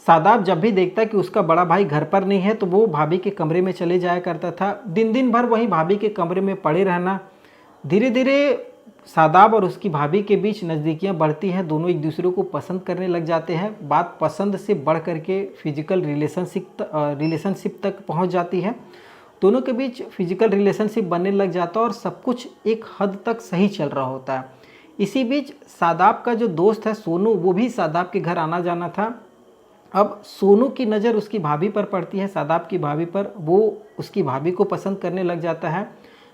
सादाब जब भी देखता कि उसका बड़ा भाई घर पर नहीं है तो वो भाभी के कमरे में चले जाया करता था। दिन दिन भर वहीं भाभी के कमरे में पड़े रहना। धीरे धीरे सादाब और उसकी भाभी के बीच नज़दीकियाँ बढ़ती हैं। दोनों एक दूसरे को पसंद करने लग जाते हैं। बात पसंद से बढ़ करके फिजिकल रिलेशनशिप तक पहुंच जाती है। दोनों के बीच फिजिकल रिलेशनशिप बनने लग जाता है और सब कुछ एक हद तक सही चल रहा होता है। इसी बीच सादाब का जो दोस्त है सोनू, वो भी सादाब के घर आना जाना था। अब सोनू की नज़र उसकी भाभी पर पड़ती है, सादाब की भाभी पर। वो उसकी भाभी को पसंद करने लग जाता है।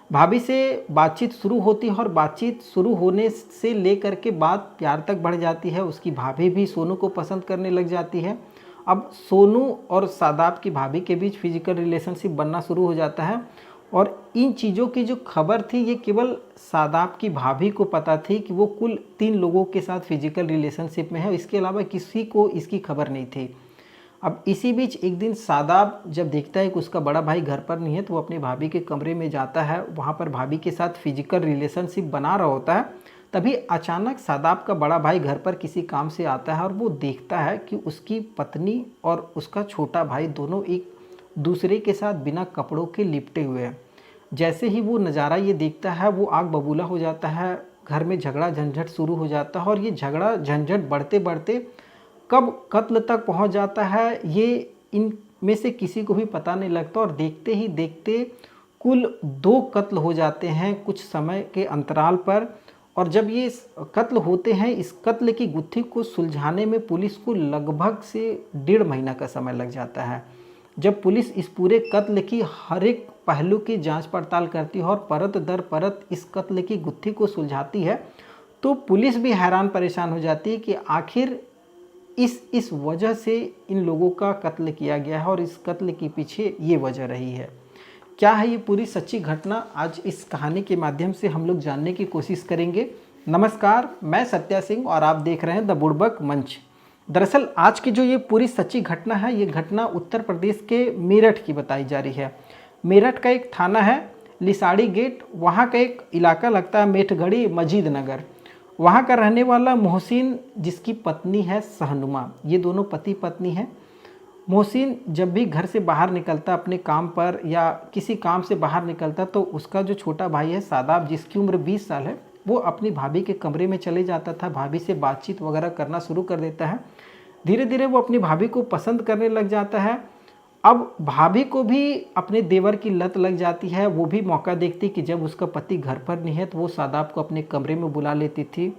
भाभी से बातचीत शुरू होती है और बातचीत शुरू होने से लेकर के बात प्यार तक बढ़ जाती है। उसकी भाभी भी सोनू को पसंद करने लग जाती है। अब सोनू और सादाब की भाभी के बीच फिजिकल रिलेशनशिप बनना शुरू हो जाता है और इन चीज़ों की जो खबर थी ये केवल सादाब की भाभी को पता थी कि वो कुल 3 लोगों के साथ फिजिकल रिलेशनशिप में है। इसके अलावा किसी को इसकी खबर नहीं थी। अब इसी बीच एक दिन सादाब जब देखता है कि उसका बड़ा भाई घर पर नहीं है तो वो अपनी भाभी के कमरे में जाता है। वहाँ पर भाभी के साथ फिजिकल रिलेशनशिप बना रहा होता है। तभी अचानक सादाब का बड़ा भाई घर पर किसी काम से आता है और वो देखता है कि उसकी पत्नी और उसका छोटा भाई दोनों एक दूसरे के साथ बिना कपड़ों के लिपटे हुए हैं। जैसे ही वो नज़ारा ये देखता है वो आग बबूला हो जाता है। घर में झगड़ा झंझट शुरू हो जाता है और ये झगड़ा झंझट बढ़ते बढ़ते कब कत्ल तक पहुंच जाता है ये इन में से किसी को भी पता नहीं लगता। और देखते ही देखते कुल 2 कत्ल हो जाते हैं कुछ समय के अंतराल पर। और जब ये कत्ल होते हैं, इस कत्ल की गुत्थी को सुलझाने में पुलिस को लगभग से 1.5 महीना का समय लग जाता है। जब पुलिस इस पूरे कत्ल की हर एक पहलू की जांच पड़ताल करती है और परत दर परत इस कत्ल की गुत्थी को सुलझाती है तो पुलिस भी हैरान परेशान हो जाती है कि आखिर इस वजह से इन लोगों का कत्ल किया गया है और इस कत्ल के पीछे ये वजह रही है। क्या है ये पूरी सच्ची घटना, आज इस कहानी के माध्यम से हम लोग जानने की कोशिश करेंगे। नमस्कार, मैं सत्या सिंह और आप देख रहे हैं द बुड़बक मंच। दरअसल आज की जो ये पूरी सच्ची घटना है ये घटना उत्तर प्रदेश के मेरठ की बताई जा रही है। मेरठ का एक थाना है लिसाड़ी गेट, वहाँ का एक इलाका लगता है मेठगढ़ी मजीद नगर। वहाँ का रहने वाला मोहसिन, जिसकी पत्नी है सहनुमा, ये दोनों पति पत्नी हैं। मोहसिन जब भी घर से बाहर निकलता अपने काम पर या किसी काम से बाहर निकलता तो उसका जो छोटा भाई है सादाब, जिसकी उम्र 20 साल है, वो अपनी भाभी के कमरे में चले जाता था। भाभी से बातचीत वगैरह करना शुरू कर देता है। धीरे धीरे वो अपनी भाभी को पसंद करने लग जाता है। अब भाभी को भी अपने देवर की लत लग जाती है। वो भी मौका देखती कि जब उसका पति घर पर नहीं है तो वो सादाब को अपने कमरे में बुला लेती थी।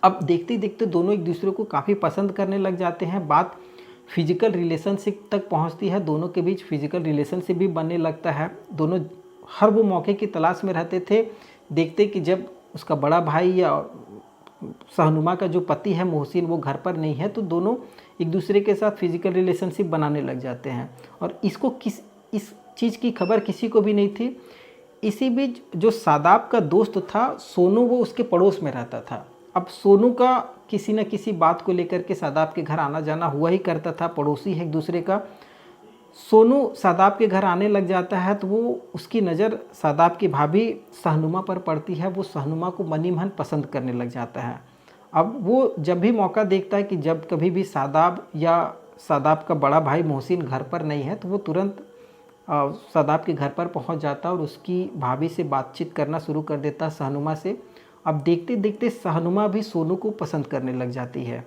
अब देखते देखते दोनों एक दूसरे को काफ़ी पसंद करने लग जाते हैं। बात फिजिकल रिलेशनशिप तक पहुंचती है। दोनों के बीच फिजिकल रिलेशनशिप भी बनने लगता है। दोनों हर वो मौके की तलाश में रहते थे। देखते कि जब उसका बड़ा भाई या सहनुमा का जो पति है मोहसिन वो घर पर नहीं है तो दोनों एक दूसरे के साथ फिजिकल रिलेशनशिप बनाने लग जाते हैं और इस चीज़ की खबर किसी को भी नहीं थी। इसी बीच जो सादाब का दोस्त था सोनू, वो उसके पड़ोस में रहता था। अब सोनू का किसी न किसी बात को लेकर के सादाब के घर आना जाना हुआ ही करता था, पड़ोसी है एक दूसरे का। सोनू सादाब के घर आने लग जाता है तो वो उसकी नज़र सादाब की भाभी सहनुमा पर पड़ती है। वो सहनुमा को मनी मन पसंद करने लग जाता है। अब वो जब भी मौका देखता है कि जब कभी भी सादाब या सादाब का बड़ा भाई मोहसिन घर पर नहीं है तो वो तुरंत सादाब के घर पर पहुंच जाता और उसकी भाभी से बातचीत करना शुरू कर देता सहनुमा से। अब देखते देखते सहनुमा भी सोनू को पसंद करने लग जाती है।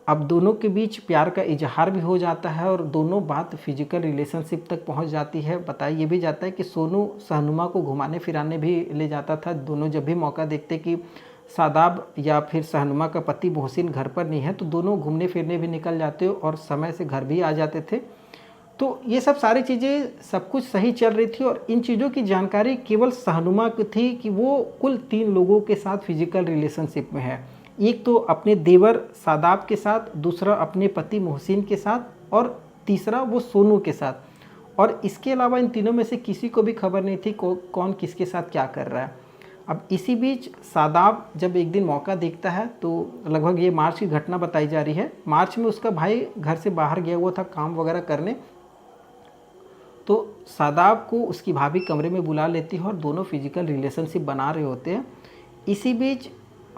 अब दोनों के बीच प्यार का इजहार भी हो जाता है और दोनों बात फिजिकल रिलेशनशिप तक पहुंच जाती है। बताया ये भी जाता है कि सोनू सहनुमा को घुमाने फिराने भी ले जाता था। दोनों जब भी मौका देखते कि सादाब या फिर सहनुमा का पति मोहसिन घर पर नहीं है तो दोनों घूमने फिरने भी निकल जाते और समय से घर भी आ जाते थे। तो ये सब सारी चीज़ें सब कुछ सही चल रही थी और इन चीज़ों की जानकारी केवल सहनुमा को थी कि वो कुल 3 लोगों के साथ फिजिकल रिलेशनशिप में है। एक तो अपने देवर सादाब के साथ, दूसरा अपने पति मोहसिन के साथ और तीसरा वो सोनू के साथ। और इसके अलावा इन तीनों में से किसी को भी खबर नहीं थी कौन किसके साथ क्या कर रहा है। अब इसी बीच सादाब जब एक दिन मौका देखता है तो लगभग ये मार्च की घटना बताई जा रही है। मार्च में उसका भाई घर से बाहर गया हुआ था काम वगैरह करने, तो सादाब को उसकी भाभी कमरे में बुला लेती है और दोनों फिजिकल रिलेशनशिप बना रहे होते हैं। इसी बीच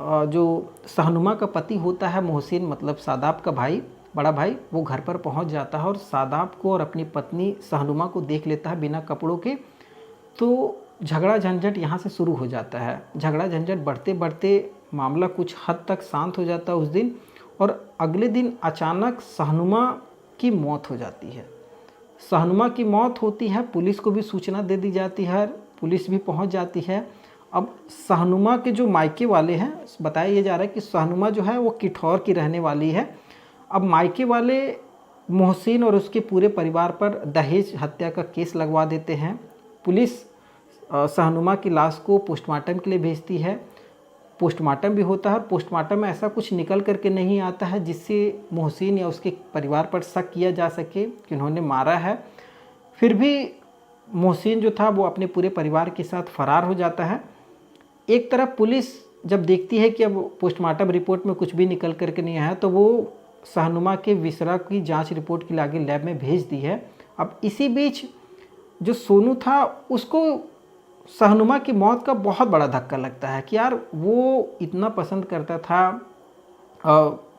जो सहनुमा का पति होता है मोहसिन, मतलब सादाब का भाई, बड़ा भाई वो घर पर पहुंच जाता है और सादाब को और अपनी पत्नी सहनुमा को देख लेता है बिना कपड़ों के। तो झगड़ा झंझट यहाँ से शुरू हो जाता है। झगड़ा झंझट बढ़ते बढ़ते मामला कुछ हद तक शांत हो जाता है उस दिन, और अगले दिन अचानक सहनुमा की मौत हो जाती है। सहनुमा की मौत होती है, पुलिस को भी सूचना दे दी जाती है, पुलिस भी पहुंच जाती है। अब सहनुमा के जो मायके वाले हैं, बताया ये जा रहा है कि सहनुमा जो है वो किठौर की रहने वाली है। अब मायके वाले मोहसिन और उसके पूरे परिवार पर दहेज हत्या का केस लगवा देते हैं। पुलिस सहनुमा की लाश को पोस्टमार्टम के लिए भेजती है। पोस्टमार्टम भी होता है और पोस्टमार्टम में ऐसा कुछ निकल करके नहीं आता है जिससे मोहसिन या उसके परिवार पर शक किया जा सके कि उन्होंने मारा है। फिर भी मोहसिन जो था वो अपने पूरे परिवार के साथ फरार हो जाता है। एक तरफ पुलिस जब देखती है कि अब पोस्टमार्टम रिपोर्ट में कुछ भी निकल करके नहीं आया, तो वो सहनुमा के विसरा की जांच रिपोर्ट के लिए आगे लैब में भेज दी है। अब इसी बीच जो सोनू था उसको सहनुमा की मौत का बहुत बड़ा धक्का लगता है कि यार वो इतना पसंद करता था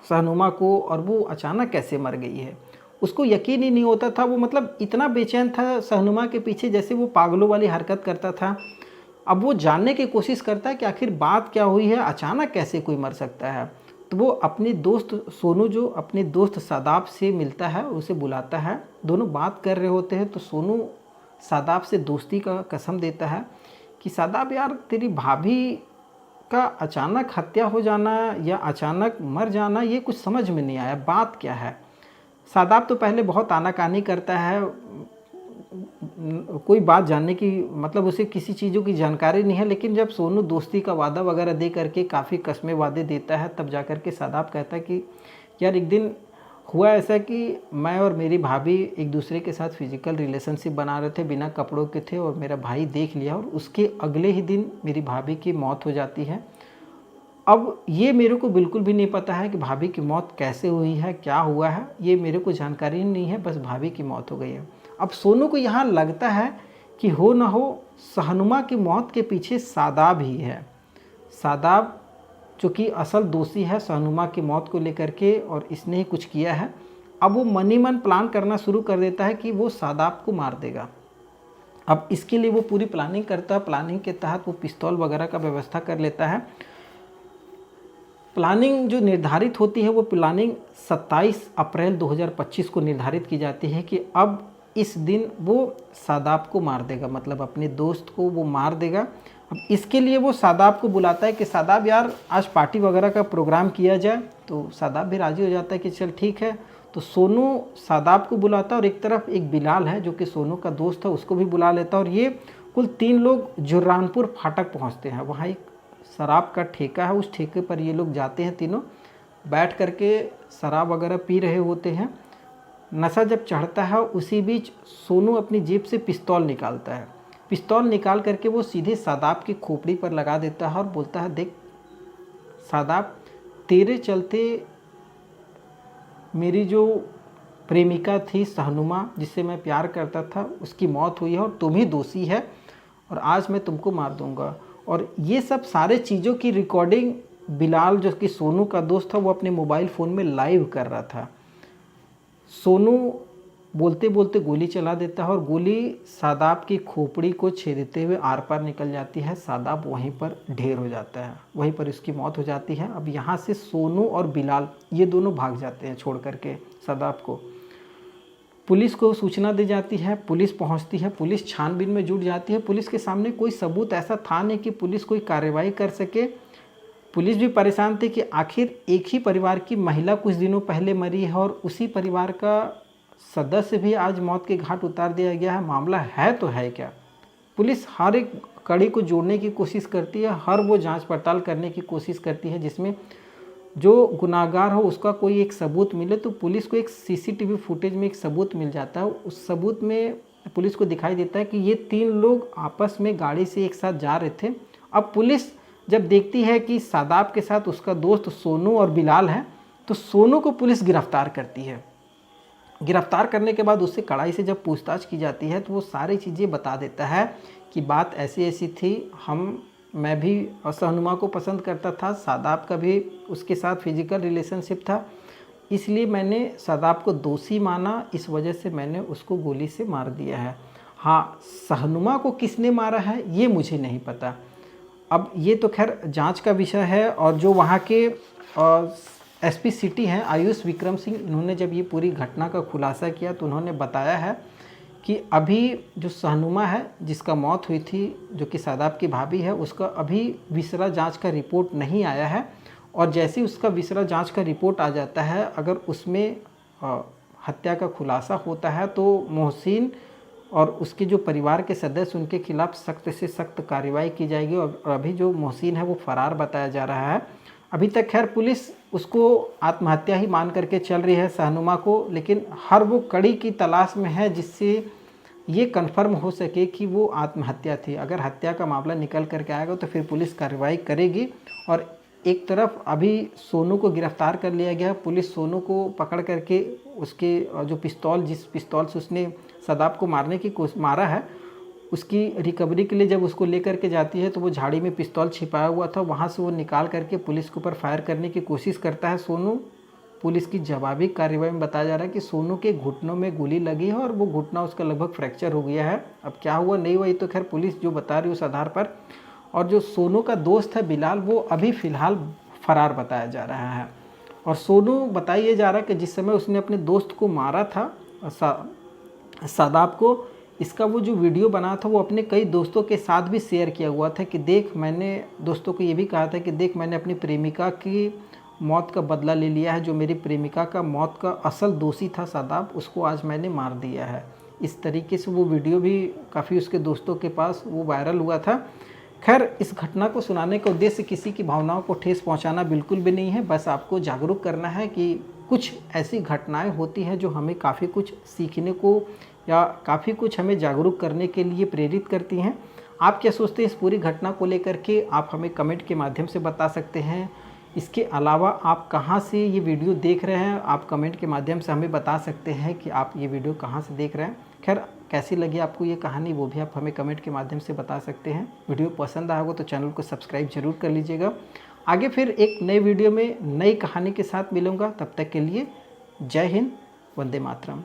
सहनुमा को, और वो अचानक कैसे मर गई है। उसको यकीन ही नहीं होता था। वो मतलब इतना बेचैन था सहनुमा के पीछे, जैसे वो पागलों वाली हरकत करता था। अब वो जानने की कोशिश करता है कि आखिर बात क्या हुई है, अचानक कैसे कोई मर सकता है। तो वो अपने दोस्त सोनू जो अपने दोस्त सादाब से मिलता है, उसे बुलाता है। दोनों बात कर रहे होते हैं तो सोनू सादाब से दोस्ती का कसम देता है कि सादाब यार, तेरी भाभी का अचानक हत्या हो जाना या अचानक मर जाना, ये कुछ समझ में नहीं आया, बात क्या है। सादाब तो पहले बहुत आनाकानी करता है, कोई बात जानने की मतलब उसे किसी चीज़ों की जानकारी नहीं है। लेकिन जब सोनू दोस्ती का वादा वगैरह दे करके काफ़ी कस्में वादे देता है, तब जा कर के सादाब कहता है कि यार एक दिन हुआ ऐसा कि मैं और मेरी भाभी एक दूसरे के साथ फिजिकल रिलेशनशिप बना रहे थे, बिना कपड़ों के थे, और मेरा भाई देख लिया और उसके अगले ही दिन मेरी भाभी की मौत हो जाती है। अब ये मेरे को बिल्कुल भी नहीं पता है कि भाभी की मौत कैसे हुई है, क्या हुआ है, ये मेरे को जानकारी नहीं है, बस भाभी की मौत हो गई है। अब सोनू को यहाँ लगता है कि हो ना हो सहनुमा की मौत के पीछे सादाब ही है। सादाब जो कि असल दोषी है सहनुमा की मौत को लेकर के, और इसने ही कुछ किया है। अब वो मन ही मन प्लान करना शुरू कर देता है कि वो सादाब को मार देगा। अब इसके लिए वो पूरी प्लानिंग करता है। प्लानिंग के तहत वो पिस्तौल वगैरह का व्यवस्था कर लेता है। प्लानिंग जो निर्धारित होती है वो प्लानिंग 27 अप्रैल 2025 को निर्धारित की जाती है कि अब इस दिन वो सादाब को मार देगा, मतलब अपने दोस्त को वो मार देगा। अब इसके लिए वो सादाब को बुलाता है कि सादाब यार आज पार्टी वगैरह का प्रोग्राम किया जाए। तो सादाब भी राज़ी हो जाता है कि चल ठीक है। तो सोनू सादाब को बुलाता है और एक तरफ एक बिलाल है जो कि सोनू का दोस्त है, उसको भी बुला लेता है। और ये कुल 3 लोग जुर्रानपुर फाटक पहुंचते हैं। वहाँ एक शराब का ठेका है, उस ठेके पर ये लोग जाते हैं। तीनों बैठ करके शराब वगैरह पी रहे होते हैं। नशा जब चढ़ता है उसी बीच सोनू अपनी जेब से पिस्तौल निकालता है। पिस्तौल निकाल करके वो सीधे सादाब की खोपड़ी पर लगा देता है और बोलता है, देख सादाब, तेरे चलते मेरी जो प्रेमिका थी सहनुमा, जिससे मैं प्यार करता था, उसकी मौत हुई है और तुम ही दोषी है, और आज मैं तुमको मार दूंगा। और ये सब सारे चीज़ों की रिकॉर्डिंग बिलाल जो कि सोनू का दोस्त था वो अपने मोबाइल फ़ोन में लाइव कर रहा था। सोनू बोलते बोलते गोली चला देता है और गोली सादाब की खोपड़ी को छेदते हुए आर पार निकल जाती है। सादाब वहीं पर ढेर हो जाता है, वहीं पर उसकी मौत हो जाती है। अब यहाँ से सोनू और बिलाल ये दोनों भाग जाते हैं छोड़ करके सादाब को। पुलिस को सूचना दी जाती है, पुलिस पहुंचती है, पुलिस छानबीन में जुट जाती है। पुलिस के सामने कोई सबूत ऐसा था नहीं कि पुलिस कोई कार्रवाई कर सके। पुलिस भी परेशान थी कि आखिर एक ही परिवार की महिला कुछ दिनों पहले मरी है और उसी परिवार का सदस्य भी आज मौत के घाट उतार दिया गया है, मामला है तो है क्या। पुलिस हर एक कड़ी को जोड़ने की कोशिश करती है, हर वो जांच पड़ताल करने की कोशिश करती है जिसमें जो गुनाहगार हो उसका कोई एक सबूत मिले। तो पुलिस को एक सीसीटीवी फुटेज में एक सबूत मिल जाता है। उस सबूत में पुलिस को दिखाई देता है कि ये 3 लोग आपस में गाड़ी से एक साथ जा रहे थे। अब पुलिस जब देखती है कि सादाब के साथ उसका दोस्त सोनू और बिलाल है, तो सोनू को पुलिस गिरफ्तार करती है। गिरफ्तार करने के बाद उससे कड़ाई से जब पूछताछ की जाती है तो वो सारी चीज़ें बता देता है कि बात ऐसी ऐसी थी, मैं भी सहनुमा को पसंद करता था, सादाब का भी उसके साथ फिजिकल रिलेशनशिप था, इसलिए मैंने शादाब को दोषी माना, इस वजह से मैंने उसको गोली से मार दिया है। हाँ, शहनुमा को किसने मारा है ये मुझे नहीं पता। अब ये तो खैर जांच का विषय है। और जो वहाँ के एसपी सिटी हैं आयुष विक्रम सिंह, इन्होंने जब ये पूरी घटना का खुलासा किया तो उन्होंने बताया है कि अभी जो शहनुमा है जिसका मौत हुई थी, जो कि शादाब की भाभी है, उसका अभी विसरा जांच का रिपोर्ट नहीं आया है। और जैसे ही उसका विसरा जांच का रिपोर्ट आ जाता है, अगर उसमें हत्या का खुलासा होता है तो मोहसिन और उसके जो परिवार के सदस्य उनके खिलाफ सख्त से सख्त कार्रवाई की जाएगी। और अभी जो मोहसिन है वो फरार बताया जा रहा है। अभी तक खैर पुलिस उसको आत्महत्या ही मान करके चल रही है शहनुमा को, लेकिन हर वो कड़ी की तलाश में है जिससे ये कन्फर्म हो सके कि वो आत्महत्या थी। अगर हत्या का मामला निकल करके आएगा तो फिर पुलिस कार्रवाई करेगी। और एक तरफ अभी सोनू को गिरफ्तार कर लिया गया। पुलिस सोनू को पकड़ करके उसके जो पिस्तौल, जिस पिस्तौल से उसने शादाब को मारने की मारा है, उसकी रिकवरी के लिए जब उसको लेकर के जाती है तो वो झाड़ी में पिस्तौल छिपाया हुआ था, वहाँ से वो निकाल करके पुलिस के ऊपर फायर करने की कोशिश करता है सोनू। पुलिस की जवाबी कार्रवाई में बताया जा रहा है कि सोनू के घुटनों में गोली लगी है और वो घुटना उसका लगभग फ्रैक्चर हो गया है। अब क्या हुआ नहीं हुआ ये तो खैर पुलिस जो बता रही है उस आधार पर। और जो सोनू का दोस्त है बिलाल, वो अभी फ़िलहाल फरार बताया जा रहा है। और सोनू बताइए जा रहा है कि जिस समय उसने अपने दोस्त को मारा था शादाब को, इसका वो जो वीडियो बना था वो अपने कई दोस्तों के साथ भी शेयर किया हुआ था कि देख, मैंने दोस्तों को ये भी कहा था कि देख, मैंने अपनी प्रेमिका की मौत का बदला ले लिया है। जो मेरी प्रेमिका का मौत का असल दोषी था शादाब, उसको आज मैंने मार दिया है। इस तरीके से वो वीडियो भी काफ़ी उसके दोस्तों के पास वो वायरल हुआ था। खैर, इस घटना को सुनाने का उद्देश्य किसी की भावनाओं को ठेस पहुंचाना बिल्कुल भी नहीं है, बस आपको जागरूक करना है कि कुछ ऐसी घटनाएं होती हैं जो हमें काफ़ी कुछ सीखने को या काफ़ी कुछ हमें जागरूक करने के लिए प्रेरित करती हैं। आप क्या सोचते हैं इस पूरी घटना को लेकर के, आप हमें कमेंट के माध्यम से बता सकते हैं। इसके अलावा आप कहाँ से ये वीडियो देख रहे हैं, आप कमेंट के माध्यम से हमें बता सकते हैं कि आप ये वीडियो कहाँ से देख रहे हैं। खैर, कैसी लगी आपको ये कहानी वो भी आप हमें कमेंट के माध्यम से बता सकते हैं। वीडियो पसंद आया हो तो चैनल को सब्सक्राइब जरूर कर लीजिएगा। आगे फिर एक नए वीडियो में नई कहानी के साथ मिलूँगा, तब तक के लिए जय हिंद, वंदे मातरम।